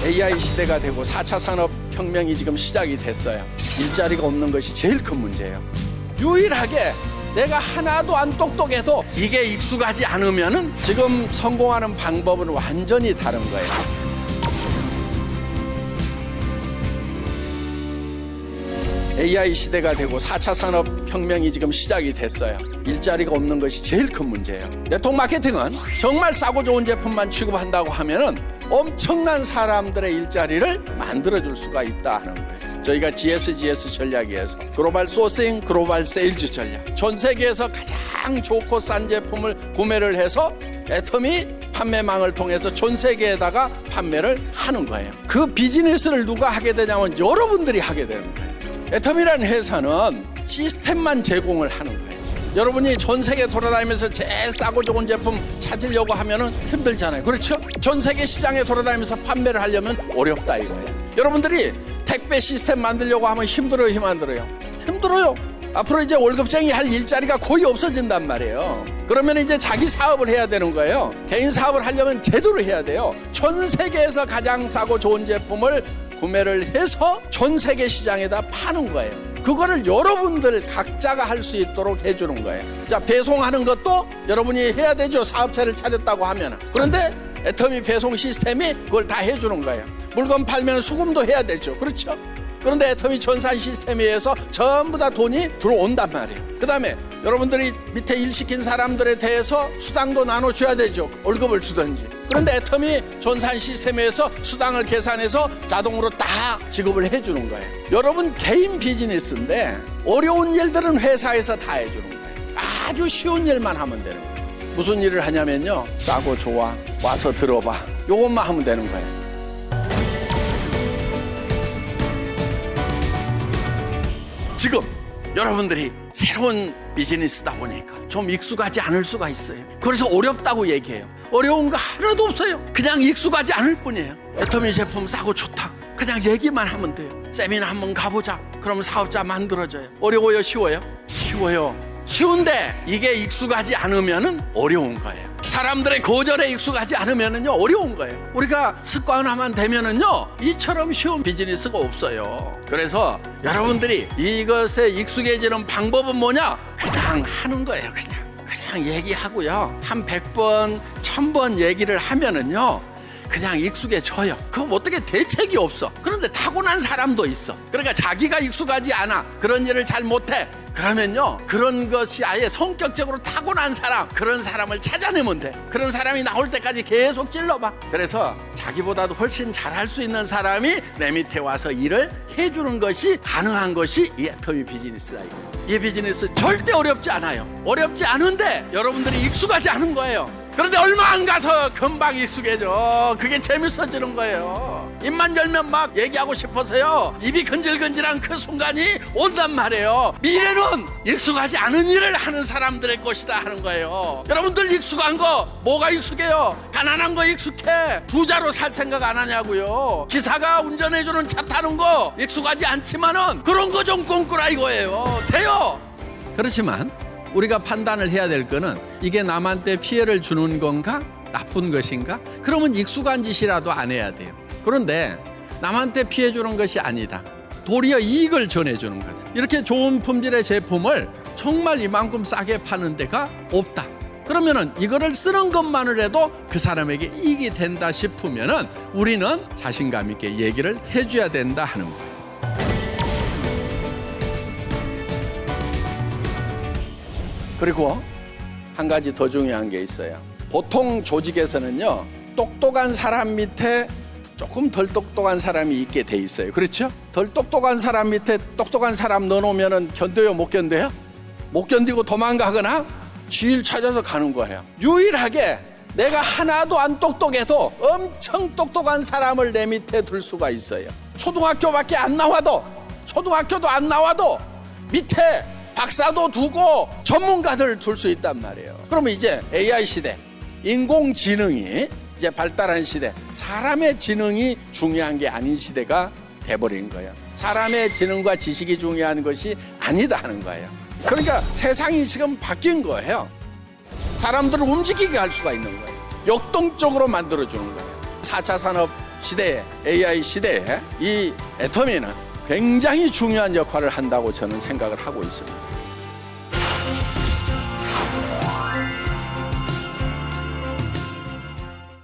AI 시대가 되고 4차 산업혁명이 지금 시작이 됐어요. 일자리가 없는 것이 제일 큰 문제예요. 유일하게 내가 하나도 안 똑똑해도 이게 익숙하지 않으면은 지금 성공하는 방법은 완전히 다른 거예요. AI 시대가 되고 4차 산업혁명이 지금 시작이 됐어요. 일자리가 없는 것이 제일 큰 문제예요. 네트워크 마케팅은 정말 싸고 좋은 제품만 취급한다고 하면은 엄청난 사람들의 일자리를 만들어줄 수가 있다 하는 거예요. 저희가 GSGS 전략에서 글로벌 소싱, 글로벌 세일즈 전략, 전 세계에서 가장 좋고 싼 제품을 구매를 해서 애터미 판매망을 통해서 전 세계에다가 판매를 하는 거예요. 그 비즈니스를 누가 하게 되냐면 여러분들이 하게 되는 거예요. 애터미라는 회사는 시스템만 제공을 하는 거예요. 여러분이 전 세계 돌아다니면서 제일 싸고 좋은 제품 찾으려고 하면은 힘들잖아요. 그렇죠? 전 세계 시장에 돌아다니면서 판매를 하려면 어렵다 이거예요. 여러분들이 택배 시스템 만들려고 하면 힘들어요, 힘 안 들어요? 힘들어요. 앞으로 이제 월급쟁이 할 일자리가 거의 없어진단 말이에요. 그러면 이제 자기 사업을 해야 되는 거예요. 개인 사업을 하려면 제대로 해야 돼요. 전 세계에서 가장 싸고 좋은 제품을 구매를 해서 전 세계 시장에다 파는 거예요. 그거를 여러분들 각자가 할 수 있도록 해주는 거예요. 자, 배송하는 것도 여러분이 해야 되죠. 사업체를 차렸다고 하면. 그런데 애터미 배송 시스템이 그걸 다 해주는 거예요. 물건 팔면 수금도 해야 되죠. 그렇죠? 그런데 애터미 전산 시스템에 의해서 전부 다 돈이 들어온단 말이에요. 그 다음에 여러분들이 밑에 일 시킨 사람들에 대해서 수당도 나눠줘야 되죠. 월급을 주든지. 그런데 애터미 전산 시스템에 의해서 수당을 계산해서 자동으로 다 지급을 해주는 거예요. 여러분 개인 비즈니스인데 어려운 일들은 회사에서 다 해주는 거예요. 아주 쉬운 일만 하면 되는 거예요. 무슨 일을 하냐면요, 싸고 좋아, 와서 들어봐, 요것만 하면 되는 거예요. 지금 여러분들이 새로운 비즈니스다 보니까 좀 익숙하지 않을 수가 있어요. 그래서 어렵다고 얘기해요. 어려운 거 하나도 없어요. 그냥 익숙하지 않을 뿐이에요. 애터미 제품 싸고 좋다, 그냥 얘기만 하면 돼요. 세미나 한번 가보자, 그러면 사업자 만들어져요. 어려워요, 쉬워요? 쉬워요. 쉬운데 이게 익숙하지 않으면 어려운 거예요. 사람들의 거절에 익숙하지 않으면요 어려운 거예요. 우리가 습관화만 되면은요 이처럼 쉬운 비즈니스가 없어요. 그래서 여러분들이 이것에 익숙해지는 방법은 뭐냐? 그냥 하는 거예요. 그냥 얘기하고요. 한 100번, 1000번 얘기를 하면은요 그냥 익숙해져요. 그럼 어떻게 대책이 없어. 그런데 타고난 사람도 있어. 그러니까 자기가 익숙하지 않아, 그런 일을 잘 못해, 그러면요 그런 것이 아예 성격적으로 타고난 사람, 그런 사람을 찾아내면 돼. 그런 사람이 나올 때까지 계속 찔러봐. 그래서 자기보다도 훨씬 잘할 수 있는 사람이 내 밑에 와서 일을 해주는 것이 가능한 것이 이 애터미 비즈니스다. 이 비즈니스 절대 어렵지 않아요. 어렵지 않은데 여러분들이 익숙하지 않은 거예요. 그런데 얼마 안 가서 금방 익숙해져. 그게 재밌어지는 거예요. 입만 열면 막 얘기하고 싶어서요 입이 근질근질한 그 순간이 온단 말이에요. 미래는 익숙하지 않은 일을 하는 사람들의 것이다 하는 거예요. 여러분들 익숙한 거 뭐가 익숙해요? 가난한 거 익숙해. 부자로 살 생각 안 하냐고요. 기사가 운전해주는 차 타는 거 익숙하지 않지만은 그런 거 좀 꿈꾸라 이거예요. 돼요. 그렇지만 우리가 판단을 해야 될 거는 이게 남한테 피해를 주는 건가? 나쁜 것인가? 그러면 익숙한 짓이라도 안 해야 돼요. 그런데 남한테 피해 주는 것이 아니다, 도리어 이익을 전해주는 것. 이렇게 좋은 품질의 제품을 정말 이만큼 싸게 파는 데가 없다. 그러면은 이거를 쓰는 것만으로도 그 사람에게 이익이 된다 싶으면은 우리는 자신감 있게 얘기를 해줘야 된다 하는 거예요. 그리고 한 가지 더 중요한 게 있어요. 보통 조직에서는요 똑똑한 사람 밑에 조금 덜 똑똑한 사람이 있게 돼 있어요. 그렇죠? 덜 똑똑한 사람 밑에 똑똑한 사람 넣어놓으면 견뎌요, 못 견뎌요? 못 견디고 도망가거나 지일 찾아서 가는 거예요. 유일하게 내가 하나도 안 똑똑해도 엄청 똑똑한 사람을 내 밑에 둘 수가 있어요. 초등학교밖에 안 나와도, 초등학교도 안 나와도 밑에 박사도 두고 전문가들을 둘 수 있단 말이에요. 그러면 이제 AI 시대, 인공지능이 이제 발달한 시대, 사람의 지능이 중요한 게 아닌 시대가 돼버린 거예요. 사람의 지능과 지식이 중요한 것이 아니다 하는 거예요. 그러니까 세상이 지금 바뀐 거예요. 사람들을 움직이게 할 수가 있는 거예요. 역동적으로 만들어주는 거예요. 4차 산업 시대에 AI 시대에 이 애터미는 굉장히 중요한 역할을 한다고 저는 생각을 하고 있습니다.